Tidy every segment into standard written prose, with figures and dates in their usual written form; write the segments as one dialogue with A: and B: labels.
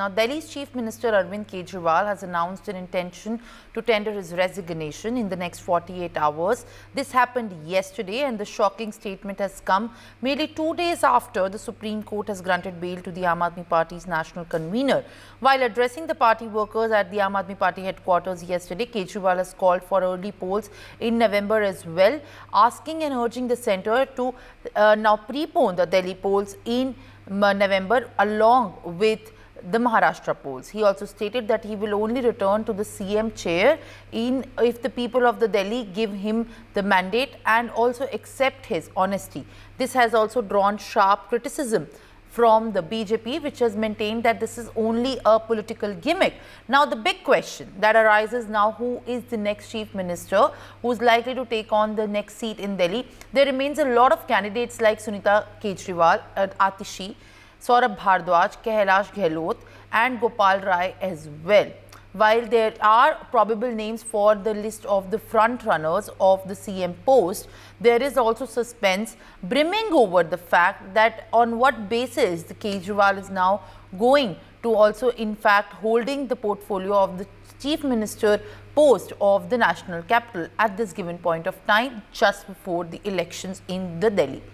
A: Now, Delhi's Chief Minister Arvind Kejriwal has announced an intention to tender his resignation in the next 48 hours. This happened yesterday, and the shocking statement has come merely 2 days after the Supreme Court has granted bail to the Aam Aadmi Party's national convener. While addressing the party workers at the Aam Aadmi Party headquarters yesterday, Kejriwal has called for early polls in November as well, asking and urging the centre to now prepone the Delhi polls in November along with the Maharashtra polls. He also stated that he will only return to the CM chair if the people of the Delhi give him the mandate and also accept his honesty. This has also drawn sharp criticism from the BJP, which has maintained that this is only a political gimmick. Now, the big question that arises now, who is the next chief minister who is likely to take on the next seat in Delhi? There remains a lot of candidates like Sunita Kejriwal, Atishi, Saurabh Bhardwaj, Kailash Gehlot and Gopal Rai as well. While there are probable names for the list of the front runners of the CM post, there is also suspense brimming over the fact that on what basis the Kejriwal is now going to also in fact holding the portfolio of the chief minister post of the national capital at this given point of time just before the elections in the Delhi.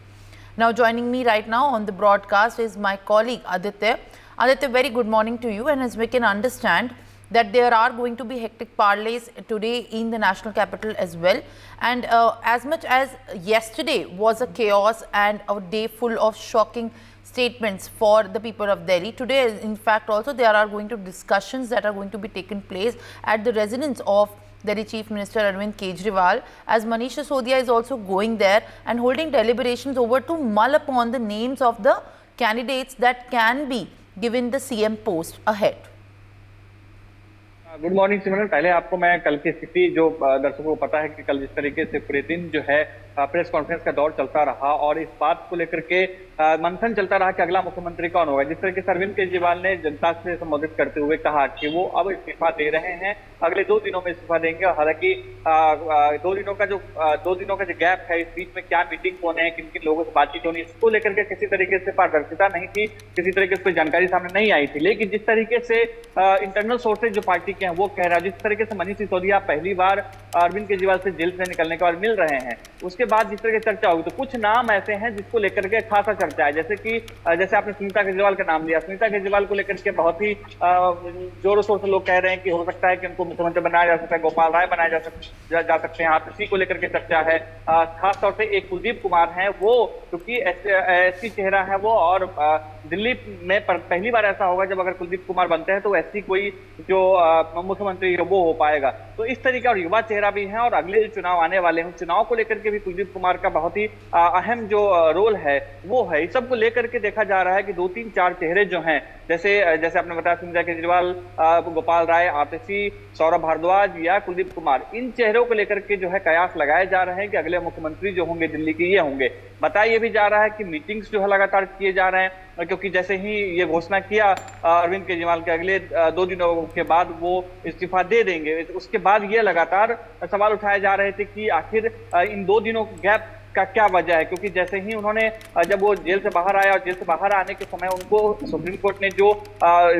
A: Now, joining me right now on the broadcast is my colleague Aditya. Aditya, very good morning to you. And as we can understand that there are going to be hectic parlays today in the national capital as well. And as much as yesterday was a chaos and a day full of shocking statements for the people of Delhi, today in fact also there are going to be discussions that are going to be taken place at the residence of Delhi Chief Minister Arvind Kejriwal, as Manish Sisodia is also going there and holding deliberations over to mull upon the names of the candidates that can be given the CM post ahead.
B: Good morning Simran. पहले आपको मैं कल की स्थिति, जो दर्शकों को पता है कि कल जिस तरीके से पूरे दिन जो है प्रेस कॉन्फ्रेंस का दौर चलता रहा और इस बात को लेकर के मंथन चलता रहा कि अगला मुख्यमंत्री कौन होगा। जिस तरीके से अरविंद केजरीवाल ने जनता से संबोधित करते हुए कहा कि वो अब इस्तीफा दे रहे हैं, अगले 2 दिनों में इस्तीफा देंगे। और हालांकि 2 दिनों का जो गैप है, इस बीच में क्या मीटिंग होने हैं, किन किन लोगों से बातचीत होनी, इसको लेकर के किसी तरीके से पारदर्शिता नहीं थी, किसी तरीके से कोई जानकारी सामने नहीं आई थी। लेकिन जिस तरीके से इंटरनल सोर्सेज जो पार्टी के हैं वो कह रहा है, जिस तरीके से मनीष सिसोदिया पहली बार अरविंद केजरीवाल से जेल से निकलने के बाद मिल रहे हैं, उसके बाद जिस तरह की चर्चा होगी, तो कुछ नाम ऐसे हैं जिसको लेकर के खासा चर्चा है। जैसे आपने सुनीता केजरीवाल का नाम लिया, सुनीता केजरीवाल को लेकर के बहुत ही जोरों शोर से लोग कह रहे हैं कि हो सकता है कि उनको मुख्यमंत्री बनाया जा सकता है, गोपाल राय बनाया जा सकते हैं। आप इसी को लेकर के चर्चा है। खास तौर से एक कुलदीप कुमार हैं, वो क्योंकि एससी चेहरा है वो, और दिल्ली में पहली बार ऐसा होगा जब अगर कुलदीप कुमार बनते हैं तो ऐसी कोई जो मुख्यमंत्री है वो हो पाएगा। तो इस तरीके और युवा चेहरा भी है, और अगले जो चुनाव आने वाले हैं चुनाव को लेकर के भी कुलदीप कुमार का बहुत ही अहम जो रोल है वो है। इस सब को लेकर के देखा जा रहा है कि 2-3-4 चेहरे जो हैं, जैसे आपने बताया सुनीता केजरीवाल, गोपाल राय, आतिशी, सौरभ भारद्वाज या कुलदीप कुमार, इन चेहरों को लेकर के जो है कयास लगाए जा रहे हैं कि अगले मुख्यमंत्री जो होंगे दिल्ली के ये होंगे। बताया ये भी जा रहा है कि मीटिंग्स जो है लगातार किए जा रहे हैं, क्योंकि जैसे ही ये घोषणा किया अरविंद केजरीवाल के अगले 2 दिनों के बाद वो इस्तीफा दे देंगे, उसके बाद ये लगातार सवाल उठाए जा रहे थे कि आखिर इन 2 दिनों गैप का क्या वजह है। क्योंकि जैसे ही उन्होंने, जब वो जेल से बाहर आया और जेल से बाहर आने के समय उनको सुप्रीम कोर्ट ने जो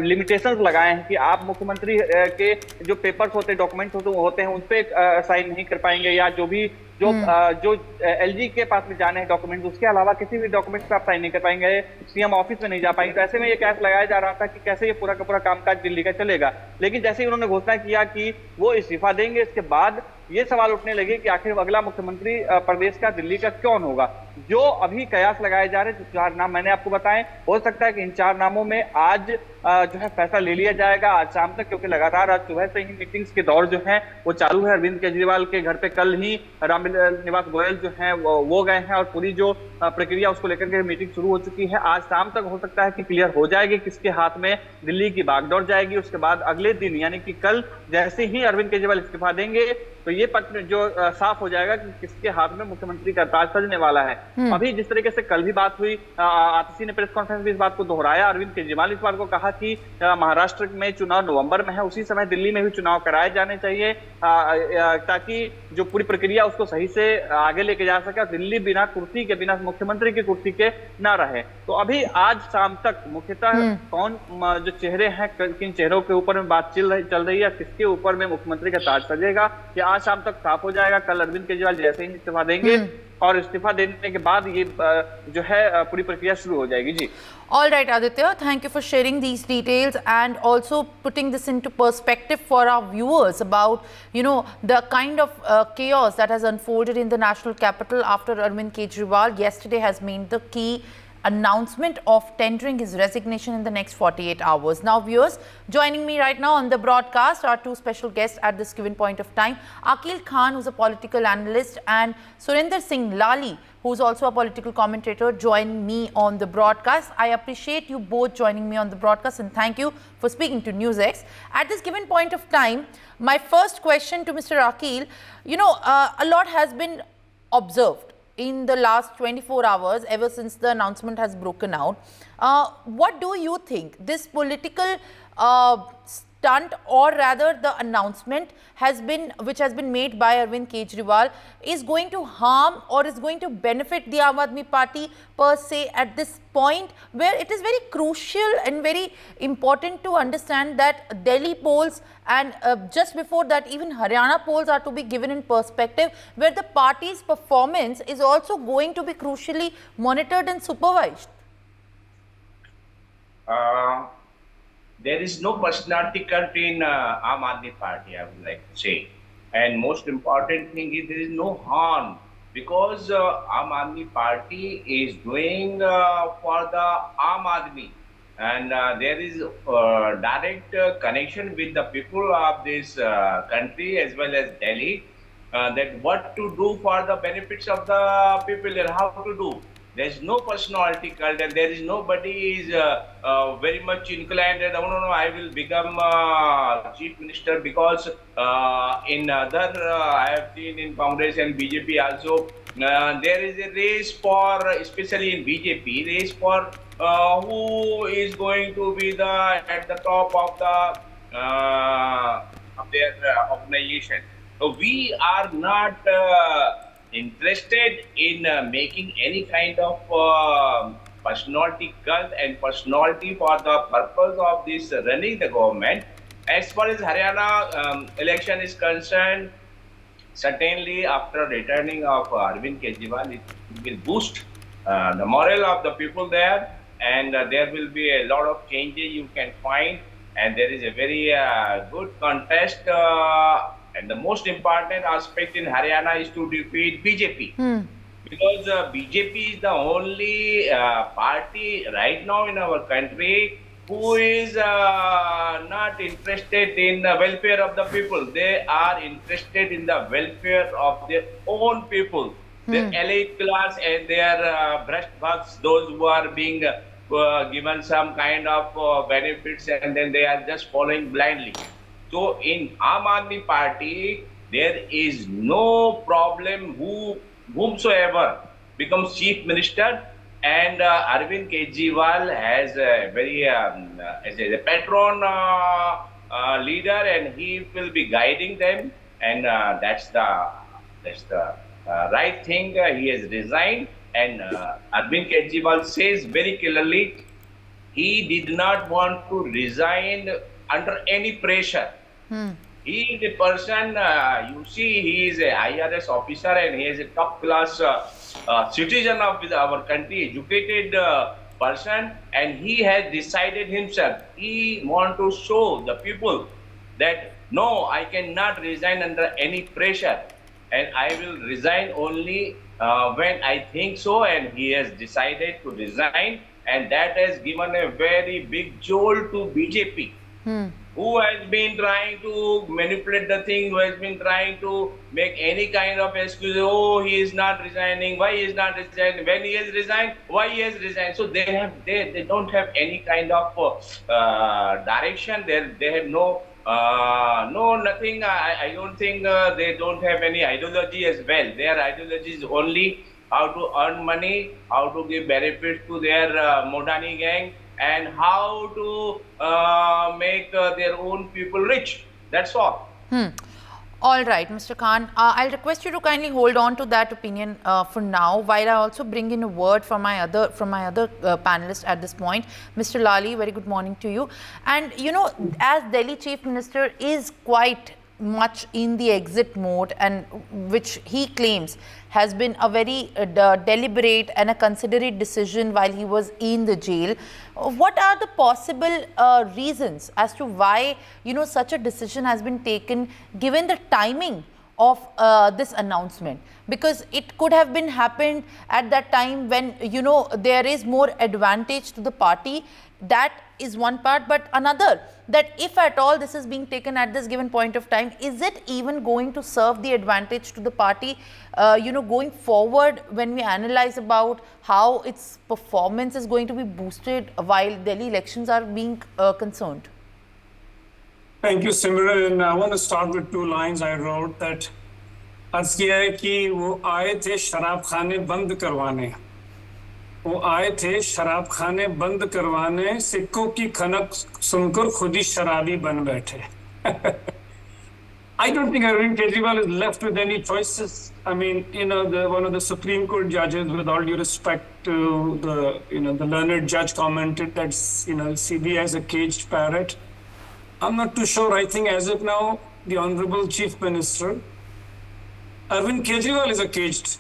B: लिमिटेशंस लगाए हैं कि आप मुख्यमंत्री के जो पेपर्स होते हैं, डॉक्यूमेंट्स होते हैं, उन पे साइन नहीं कर पाएंगे, या जो एलजी के पास में जाने हैं डॉक्यूमेंट्स, उसके अलावा किसी भी डॉक्यूमेंट्स पे आप साइन नहीं कर पाएंगे, सीएम ऑफिस में नहीं जा पाएंगे। तो ऐसे में ये कैस लगाया जा रहा था कि कैसे ये पूरा का पूरा कामकाज दिल्ली का चलेगा। लेकिन जैसे ही उन्होंने घोषणा किया कि वो इस्तीफा देंगे, इसके बाद ये सवाल उठने लगे कि आखिर अगला मुख्यमंत्री प्रदेश का, दिल्ली का कौन होगा। जो अभी कयास लगाए जा रहे हैं, 4 नाम मैंने आपको बताए, हो सकता है कि इन 4 नामों में आज जो है फैसला ले लिया जाएगा आज शाम तक, क्योंकि लगातार आज सुबह से ही मीटिंग्स के दौर जो है वो चालू है। अरविंद केजरीवाल के घर पे कल ही राम निवास गोयल जो है वो गए हैं, और पूरी जो प्रक्रिया उसको लेकर के मीटिंग शुरू हो चुकी है। आज शाम तक हो सकता है कि क्लियर हो जाएगी किसके हाथ में दिल्ली की बागडोर जाएगी। उसके बाद अगले दिन यानी कि कल जैसे ही अरविंद केजरीवाल इस्तीफा देंगे तो ये पत्र जो साफ हो जाएगा कि किसके हाथ में मुख्यमंत्री का ताज सजने वाला है। अभी जिस तरीके से कल भी बात हुई, आतिशी ने प्रेस कॉन्फ्रेंस में इस बात को दोहराया, अरविंद केजरीवाल इस बात को कहा कि महाराष्ट्र में चुनाव नवंबर में है, उसी समय दिल्ली में भी चुनाव कराए जाने चाहिए, ताकि जो पूरी प्रक्रिया उसको सही से आगे लेके जा सके और दिल्ली बिना कुर्सी के, बिना मुख्यमंत्री की कुर्सी के ना रहे। तो अभी आज शाम तक मुख्यतः कौन जो चेहरे हैं, किन चेहरों के ऊपर में बात चल रही है, किसके ऊपर में मुख्यमंत्री का ताज सजेगा, ये आज शाम तक साफ हो जाएगा। कल अरविंद केजरीवाल जैसे ही इस्तीफा देंगे और इस्तीफा देने के बाद ये जो है पूरी प्रक्रिया शुरू हो जाएगी। जी,
A: All right, Aditya, thank you for sharing these details and also putting this into perspective for our viewers about, the kind of chaos that has unfolded in the national capital after Arvind Kejriwal yesterday has made the key announcement of tendering his resignation in the next 48 hours. Now, viewers, joining me right now on the broadcast are two special guests at this given point of time. Aqil Khan, who's a political analyst, and Surinder Singh Lali, who's also a political commentator, join me on the broadcast. I appreciate you both joining me on the broadcast and thank you for speaking to NewsX. At this given point of time, my first question to Mr. Aqil, a lot has been observed in the last 24 hours ever since the announcement has broken out. What do you think? This political stunt, or rather the announcement which has been made by Arvind Kejriwal, is going to harm or is going to benefit the Aam Aadmi Party per se at this point, where it is very crucial and very important to understand that Delhi polls and just before that even Haryana polls are to be given in perspective, where the party's performance is also going to be crucially monitored and supervised?
C: There is no personality cult in Aam Aadmi Party, I would like to say. And most important thing is there is no harm, because Aam Aadmi Party is doing for the Aam Aadmi. And there is direct connection with the people of this country as well as Delhi, that what to do for the benefits of the people and how to do. There is no personality cult, and there is nobody is very much inclined that, no, I will become chief minister, because in other, I have seen in Congress and BJP also, there is a race for, especially in BJP, race for who is going to be at the top of their organization. So we are not interested in making any kind of personality cult and personality for the purpose of this running the government. As far as Haryana election is concerned, certainly after returning of Arvind Kejriwal, it will boost the morale of the people there, and there will be a lot of changes you can find, and there is a very good contest. And the most important aspect in Haryana is to defeat BJP. Because BJP is the only party right now in our country who is not interested in the welfare of the people. They are interested in the welfare of their own people. The elite class and their breast bucks, those who are being given some kind of benefits, and then they are just following blindly. So in Aam Aadmi Party, there is no problem whomsoever becomes chief minister, and Arvind Kejriwal has a very as a patron leader, and he will be guiding them, and that's the right thing. He has resigned, and Arvind Kejriwal says very clearly he did not want to resign under any pressure. He is a person, you see, he is a IRS officer, and he is a top class citizen of our country, educated person, and he has decided himself. He wants to show the people that no, I cannot resign under any pressure, and I will resign only when I think so, and he has decided to resign, and that has given a very big jolt to BJP. Who has been trying to manipulate the thing, who has been trying to make any kind of excuse, oh, he is not resigning, why he is not resigning, when he has resigned, why he has resigned. So they don't have any kind of direction, they have nothing. I don't think they don't have any ideology as well. Their ideology is only how to earn money, how to give benefits to their Modani gang, and how to make their own people rich. That's all.
A: All right, Mr. Khan, I'll request you to kindly hold on to that opinion for now, while I also bring in a word from my other panelist at this point. Mr. Lali, very good morning to you. And you know, as Delhi Chief Minister is quite much in the exit mode, and which he claims has been a very deliberate and a considerate decision while he was in the jail. What are the possible reasons as to why, you know, such a decision has been taken, given the timing of this announcement? Because it could have been happened at that time when, you know, there is more advantage to the party. That is one part, but another, that if at all this is being taken at this given point of time, is it even going to serve the advantage to the party, you know, going forward, when we analyze about how its performance is going to be boosted while Delhi elections are being concerned?
D: Thank you, Simran. And I want to start with two lines I wrote that अर्ज किया है कि वो आए थे शराब खाने बंद करवाने, वो आए थे शराब खाने बंद करवाने, सिक्कों की खनक सुनकर खुद ही शराबी बन बैठे. I don't think Arvind Kejriwal is left with any choices. I mean, you know, one of the Supreme Court judges, with all due respect to the, you know, the learned judge commented that, you know, CBI is a caged parrot. I'm not too sure. I think as of now, the Honorable Chief Minister, Arvind Kejriwal is a caged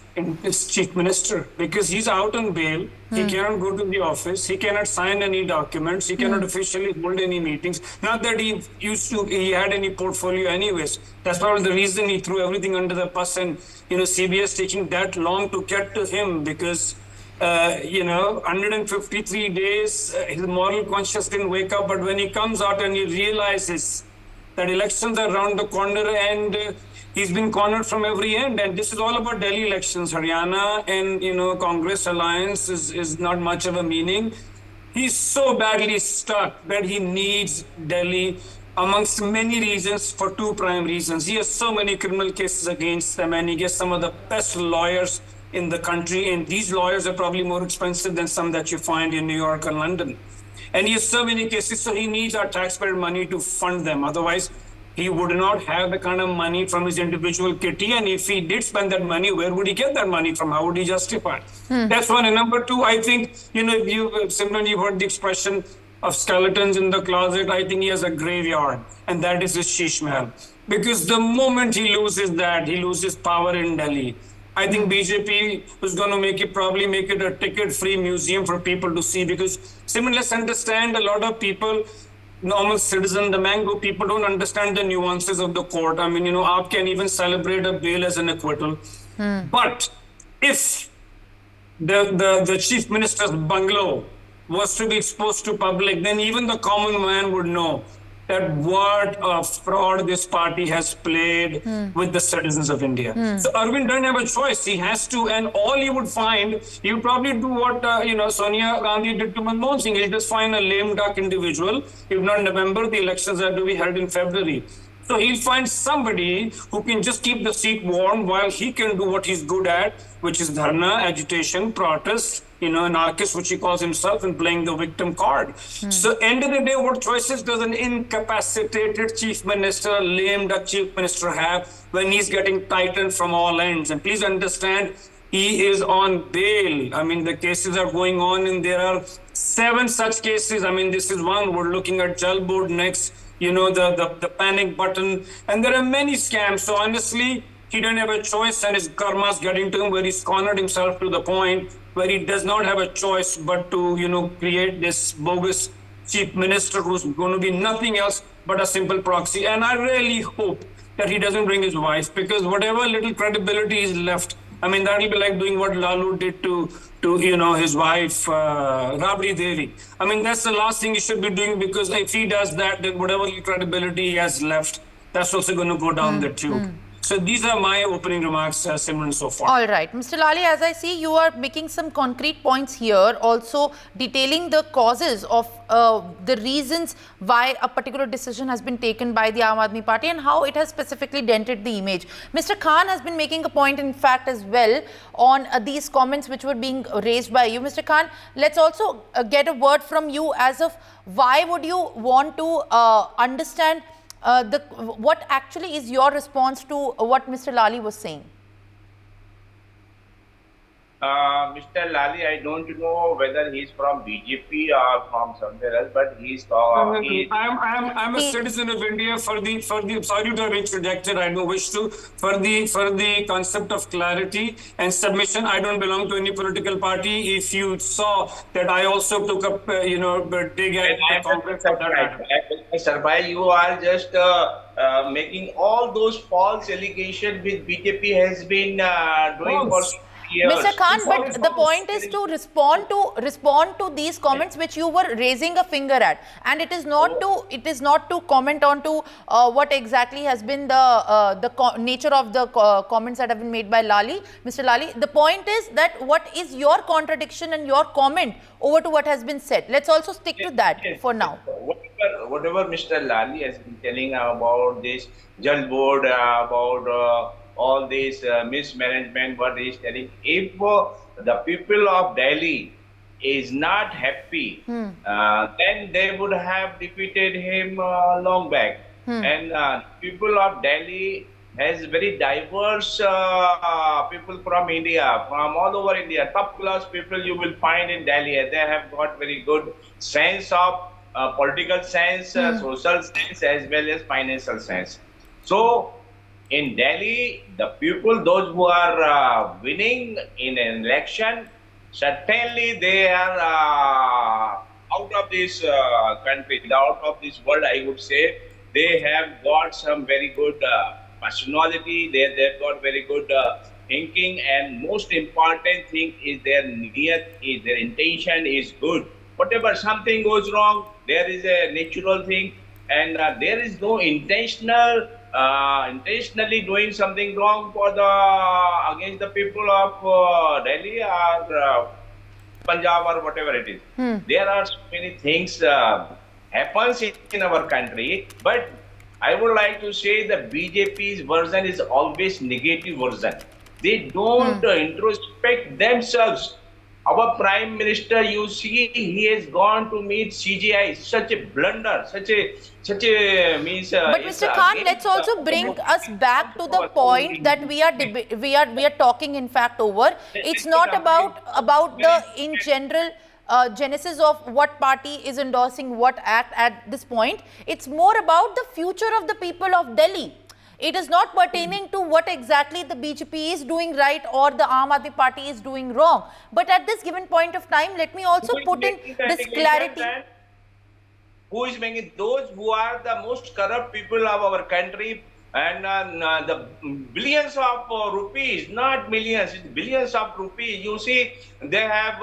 D: Chief Minister because he's out on bail. He cannot go to the office. He cannot sign any documents. He cannot officially hold any meetings. Not that he had any portfolio anyways. That's probably the reason he threw everything under the bus, and, you know, CBI is taking that long to get to him because, you know, 153 days, his moral conscience didn't wake up. But when he comes out and he realizes that elections are around the corner and he's been cornered from every end, and this is all about Delhi elections. Haryana and, you know, Congress alliance is not much of a meaning. He's so badly stuck that he needs Delhi, amongst many reasons, for two prime reasons. He has so many criminal cases against him, and he gets some of the best lawyers in the country, and these lawyers are probably more expensive than some that you find in New York or London. And he has so many cases, so he needs our taxpayer money to fund them. Otherwise, he would not have the kind of money from his individual kitty. And if he did spend that money, where would he get that money from? How would he justify? That's one. And number two, I think, you know, Simran, you've heard the expression of skeletons in the closet. I think he has a graveyard, and that is his Sheesh Mahal. Because the moment he loses that, he loses power in Delhi. I think BJP is going to probably make it a ticket-free museum for people to see. Because, Simran, let's understand, a lot of people, normal citizen, the mango people, don't understand the nuances of the court. I mean, you know, AAP can even celebrate a bail as an acquittal. But if the chief minister's bungalow was to be exposed to public, then even the common man would know that what a fraud this party has played with the citizens of India. So Arvind doesn't have a choice. He has to, and all he would find, he would probably do what, you know, Sonia Gandhi did to Manmohan Singh. He'll just find a lame duck individual. If not November, the elections are to be held in February. So he'll find somebody who can just keep the seat warm while he can do what he's good at, which is dharna, agitation, protest, you know, anarchist, which he calls himself, and playing the victim card. So end of the day, what choices does an incapacitated chief minister, lame duck chief minister have when he's getting tightened from all ends? And please understand, he is on bail. I mean, the cases are going on, and there are 7 such cases. I mean, this is one. We're looking at Jal Board next, you know, the panic button. And there are many scams. So honestly, he doesn't have a choice, and his karma's getting to him, where he's cornered himself to the point where he does not have a choice but to, you know, create this bogus chief minister who's going to be nothing else but a simple proxy. And I really hope that he doesn't bring his wife, because whatever little credibility is left, I mean, that'll be like doing what Lalu did to you know, his wife, Rabri Devi. I mean, that's the last thing he should be doing, because if he does that, then whatever little credibility he has left, that's also going to go down the tube. So these are my opening remarks, Simran, so far.
A: All right, Mr. Lali, as I see, you are making some concrete points here, also detailing the causes of the reasons why a particular decision has been taken by the Aam Aadmi Party and how it has specifically dented the image. Mr. Khan has been making a point, in fact, as well on these comments which were being raised by you. Mr. Khan, let's also get a word from you as of why would you want to understand what actually is your response to what Mr. Lali was saying?
C: Mr. Lali, I don't know whether he's from BJP or from somewhere else, but
D: I'm a citizen of India for the sorry to have interjected, I don't wish to, for the concept of clarity and submission. I don't belong to any political party. If you saw that I also took up, dig at the Congress of that.
C: Sir, you are just making all those false allegations which BJP has been doing for years.
A: Mr. Khan, but the point is to respond to these comments which you were raising a finger at, and it is not to comment on to what exactly has been the nature of the comments that have been made by Lali, Mr. Lali. The point is that what is your contradiction and your comment over to what has been said. Let's also stick to that for now.
C: Whatever Mr. Lali has been telling about this Jal Board, about all this mismanagement, what he is telling, if the people of Delhi is not happy, then they would have defeated him long back. And people of Delhi has very diverse people from India, from all over India, top class people you will find in Delhi. They have got very good sense of political sense, social sense, as well as financial sense. So in Delhi, the people, those who are winning in an election, certainly they are out of this country, out of this world, I would say. They have got some very good personality, they've got very good thinking, and most important thing is their niyat, their intention is good. Whatever something goes wrong, there is a natural thing, and there is no intentionally doing something wrong for against the people of Delhi or Punjab or whatever it is. There are so many things happens in our country, but I would like to say the BJP's version is always negative version. They don't introspect themselves. Our Prime Minister, you see, he has gone to meet CGI. Such a blunder, such a means.
A: But Mr. Khan, let's also bring us back to the point that we are talking, in fact, over. It's not about the in general genesis of what party is endorsing what act at this point. It's more about the future of the people of Delhi. It is not pertaining to what exactly the BJP is doing right or the Aam Aadmi Party is doing wrong. But at this given point of time, let me also put in this clarity.
C: Who is making those who are the most corrupt people of our country, and the billions of rupees, not millions, it's billions of rupees. You see, they have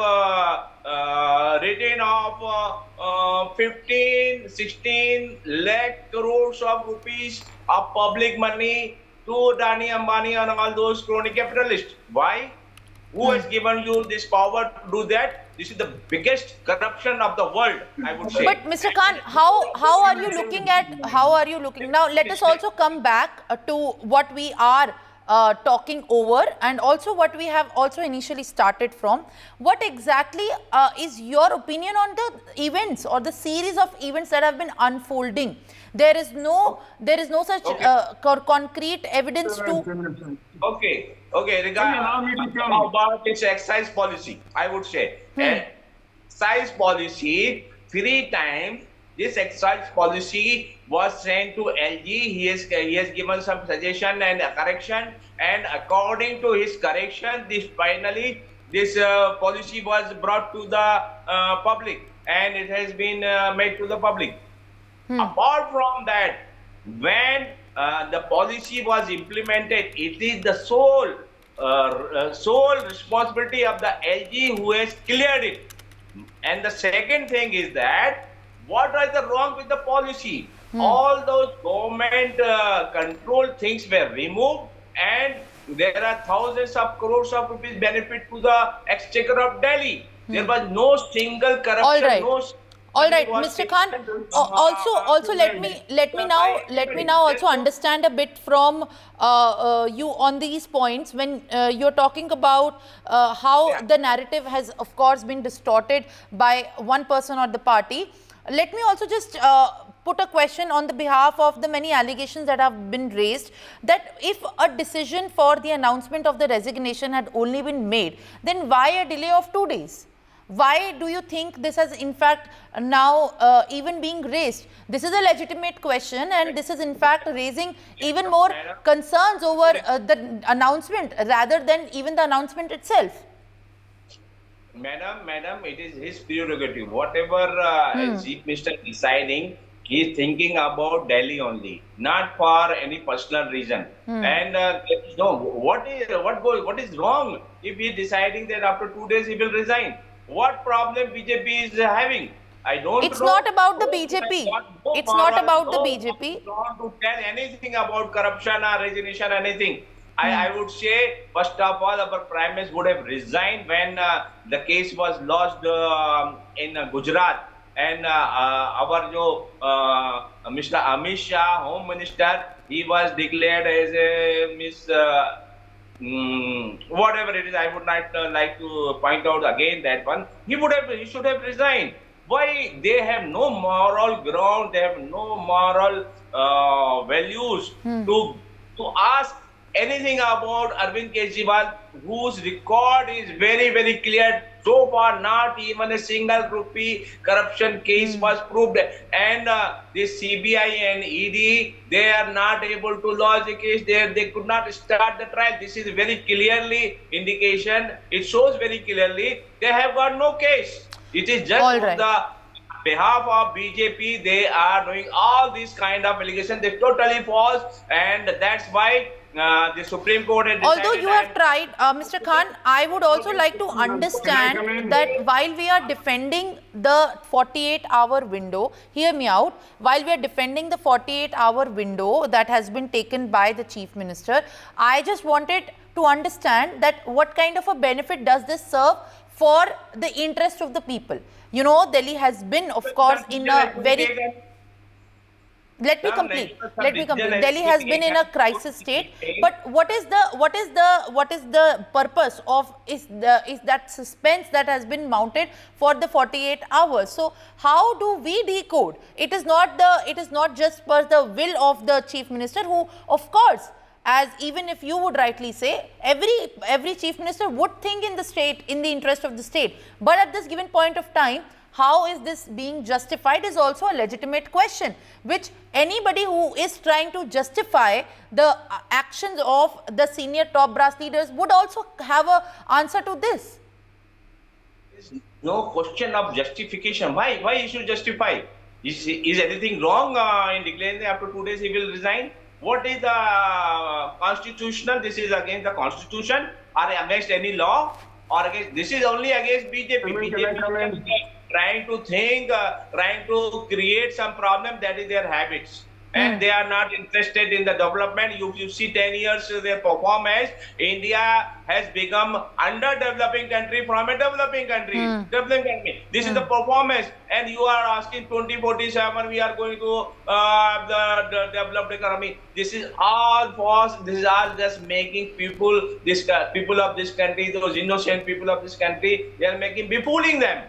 C: written off 15, 16 lakh crores of rupees of public money to Adani, Ambani and all those crony capitalists. Why? Who has given you this power to do that? This is the biggest corruption of the world, I would say.
A: But Mr. Khan, how are you looking now? Let us also come back to what we are talking over, and also what we have also initially started from. What exactly is your opinion on the events or the series of events that have been unfolding? There is no such concrete evidence to.
C: Okay. How about its excise policy? I would say excise policy. 3 times this excise policy was sent to LG. He has given some suggestion and correction, and according to his correction, this policy was brought to the public, and it has been made to the public. Apart from that, when the policy was implemented, it is the sole responsibility of the LG who has cleared it. And the second thing is that what is the wrong with the policy? All those government control things were removed, and there are thousands of crores of rupees benefit to the exchequer of Delhi. There was no single corruption.
A: All right.
C: No
A: All right,
C: was
A: Mr. Khan.
C: taken.
A: Also, let me now also understand a bit from you on these points when you're talking about how the narrative has, of course, been distorted by one person or the party. Let me also just put a question on the behalf of the many allegations that have been raised, that if a decision for the announcement of the resignation had only been made, then why a delay of 2 days? Why do you think this has in fact now even being raised? This is a legitimate question, and this is in fact raising even more concerns over the announcement rather than even the announcement itself.
C: Madam, it is his prerogative. Whatever Chief Minister deciding, he is thinking about Delhi only, not for any personal reason. And no, what is wrong if he is deciding that after 2 days he will resign? What problem BJP is having? I don't
A: It's
C: know.
A: not about the BJP. It's not about the BJP.
C: Not to tell anything about corruption or resignation, anything. I would say, first of all, our Prime Minister would have resigned when the case was lodged in Gujarat. And our Mr. Amit Shah, Home Minister, he was declared as a whatever it is. I would not like to point out again that one. He should have resigned. Why? They have no moral ground. They have no moral values to ask anything about Arvind Kejriwal, whose record is very, very clear. So far, not even a single rupee corruption case was proved. And the CBI and ED, they are not able to lodge a case there. They could not start the trial. This is very clearly indication. It shows very clearly they have got no case. It is just on the behalf of BJP. They are doing all these kind of allegations. They're totally false. And that's why the Supreme Court has decided.
A: Although you have tried, Mr. Khan, I would also like to understand that while we are defending the 48-hour window, hear me out, while we are defending the 48-hour window that has been taken by the Chief Minister, I just wanted to understand that what kind of a benefit does this serve for the interest of the people. You know, Delhi has been, of course, in a very... Let me complete. Delhi has been in a crisis state, but what is the purpose of is that suspense that has been mounted for the 48 hours? So how do we decode? It is not just per the will of the Chief Minister, who, of course, as even if you would rightly say, every Chief Minister would think in the state, in the interest of the state, but at this given point of time, how is this being justified is also a legitimate question, which anybody who is trying to justify the actions of the senior top brass leaders would also have an answer to this.
C: No question of justification. Why you should justify? Is anything wrong in declaring that after 2 days he will resign? What is the constitutional? This is against the constitution or against any law or against? This is only against BJP. BJP trying to think, trying to create some problem. That is their habits. And they are not interested in the development. You see 10 years their performance. India has become underdeveloping country from a developing country. This is the performance. And you are asking 2047 we are going to the developed economy. This is all false. This is all just making people of this country, those innocent people of this country, they are befooling them.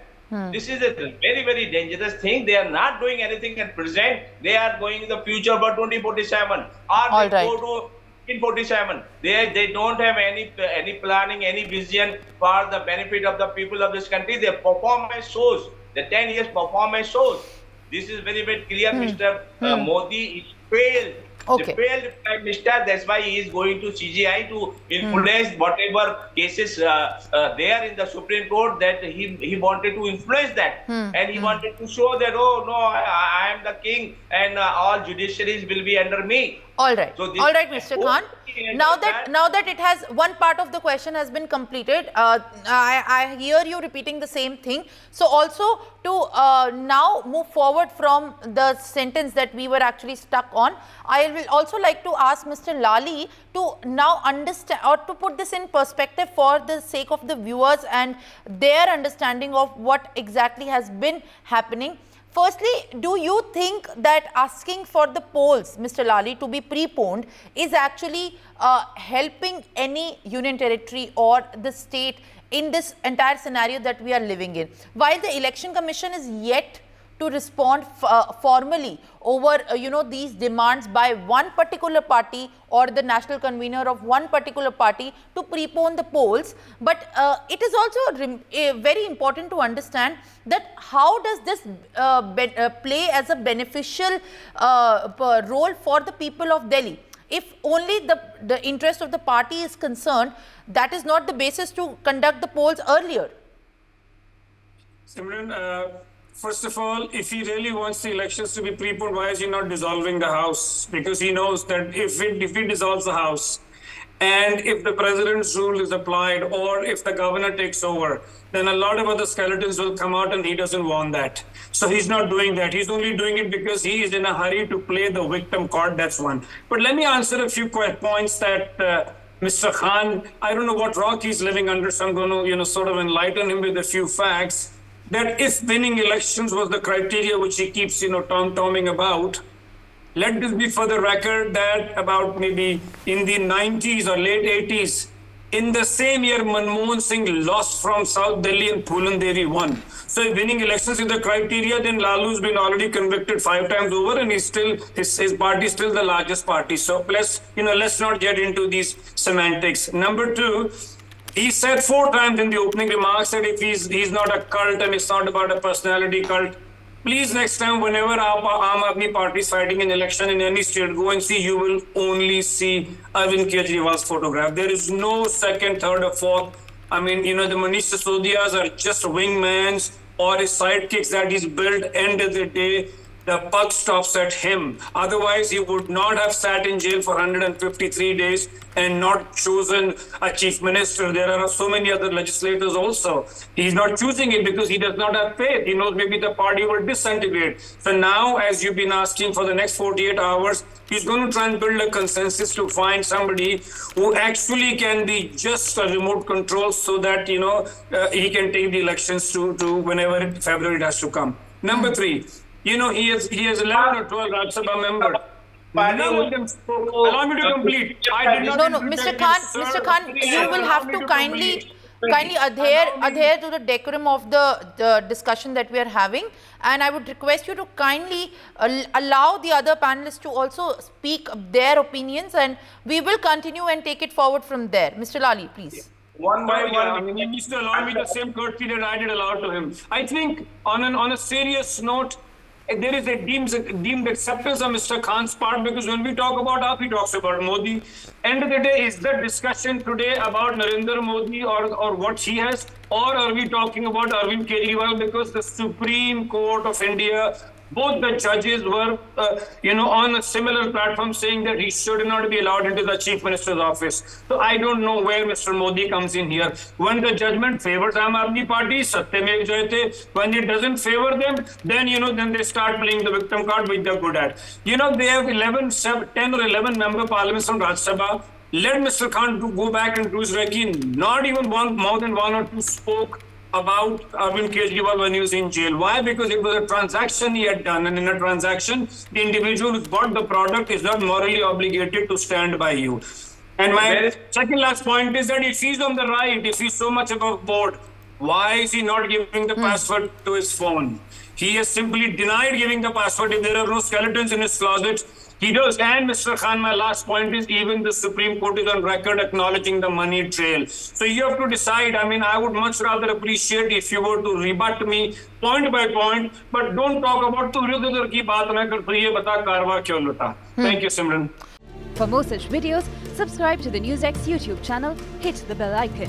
C: This is a very, very dangerous thing. They are not doing anything at present. They are going in the future about 2047 or
A: All
C: they go to 1947. They don't have any planning, any vision for the benefit of the people of this country. Their performance shows. The 10 years performance shows. This is very, very clear. Mr. Modi is failed.
A: Okay.
C: The failed Prime Minister, that's why he is going to CGI to influence whatever cases there in the Supreme Court that he wanted to influence that. And he wanted to show that, oh no, I am the king and all judiciaries will be under me.
A: All right.
C: So
A: All right, Mr. Khan. Now that it has, one part of the question has been completed, I hear you repeating the same thing. So also to now move forward from the sentence that we were actually stuck on, I will also like to ask Mr. Lali to now understand or to put this in perspective for the sake of the viewers and their understanding of what exactly has been happening. Firstly, do you think that asking for the polls, Mr. Lali, to be preponed is actually helping any union territory or the state in this entire scenario that we are living in? While the Election Commission is yet to respond formally over these demands by one particular party or the national convener of one particular party to prepone the polls, but it is also very important to understand that how does this play as a beneficial role for the people of Delhi. If only the interest of the party is concerned, that is not the basis to conduct the polls earlier.
D: Simran, first of all, if he really wants the elections to be preponed, why is he not dissolving the House? Because he knows that if he dissolves the House and if the president's rule is applied or if the governor takes over, then a lot of other skeletons will come out and he doesn't want that. So he's not doing that. He's only doing it because he is in a hurry to play the victim card. That's one. But let me answer a few points that Mr. Khan, I don't know what rock he's living under, so I'm going to sort of enlighten him with a few facts. That if winning elections was the criteria which he keeps, tom-tomming about, let this be for the record that about maybe in the 90s or late 80s, in the same year, Manmohan Singh lost from South Delhi and Phulan Devi won. So if winning elections is the criteria, then Lalu's been already convicted 5 times over and he's still, his party is still the largest party. So let's not get into these semantics. Number 2, he said 4 times in the opening remarks that if he's not a cult and it's not about a personality cult, please next time whenever Aam Aadmi Party is fighting an election in any state, go and see, you will only see Arvind Kejriwal's photograph. There is no second, third or fourth. I mean, the Manish Sisodias are just wingmans or his sidekicks that he's built. End of the day, the buck stops at him. Otherwise, he would not have sat in jail for 153 days and not chosen a chief minister. There are so many other legislators also. He's not choosing it because he does not have faith. He knows maybe the party will disintegrate. So now, as you've been asking for the next 48 hours, he's going to try and build a consensus to find somebody who actually can be just a remote control so that, he can take the elections to whenever February it has to come. Number 3, he has 11 or 12 Rajya Sabha members. None of them spoke. Allow me to complete. I did not.
A: No, Mr. Khan, you will have to kindly adhere to the decorum of the discussion that we are having, and I would request you to kindly allow the other panelists to also speak their opinions, and we will continue and take it forward from there. Mr. Lali, please.
C: One by one.
D: He needs to allow me the same courtesy that I did allow to him. I think on a serious note, there is a deemed acceptance of Mr. Khan's part, because when we talk about AAP, he talks about Modi. End of the day, is the discussion today about Narendra Modi or what he has, or are we talking about Arvind Kejriwal? Because the Supreme Court of India, both the judges were, on a similar platform saying that he should not be allowed into the Chief Minister's office. So I don't know where Mr. Modi comes in here. When the judgment favors Aam Aadmi Party, Satyamev Jayate. When it doesn't favor them, then they start playing the victim card, which they're good at. They have 10 or 11 member parliaments from Rajya Sabha. Let Mr. Khan go back and do his recce. Not even more than 1 or 2 spoke about Arvind Kejriwal when he was in jail. Why? Because it was a transaction he had done, and in a transaction, the individual who bought the product is not morally obligated to stand by you. And my second last point is that if he's on the right, if he's so much above board, why is he not giving the password to his phone? He has simply denied giving the password. If there are no skeletons in his closet, he does. And Mr. Khan, my last point is even the Supreme Court is on record acknowledging the money trail. So you have to decide. I mean, I would much rather appreciate if you were to rebut me point by point, but don't talk about ki baat na kar, ye bata karwa kyon luta. Thank you, Simran.
E: For more such videos, subscribe to the NewsX YouTube channel, hit the bell icon.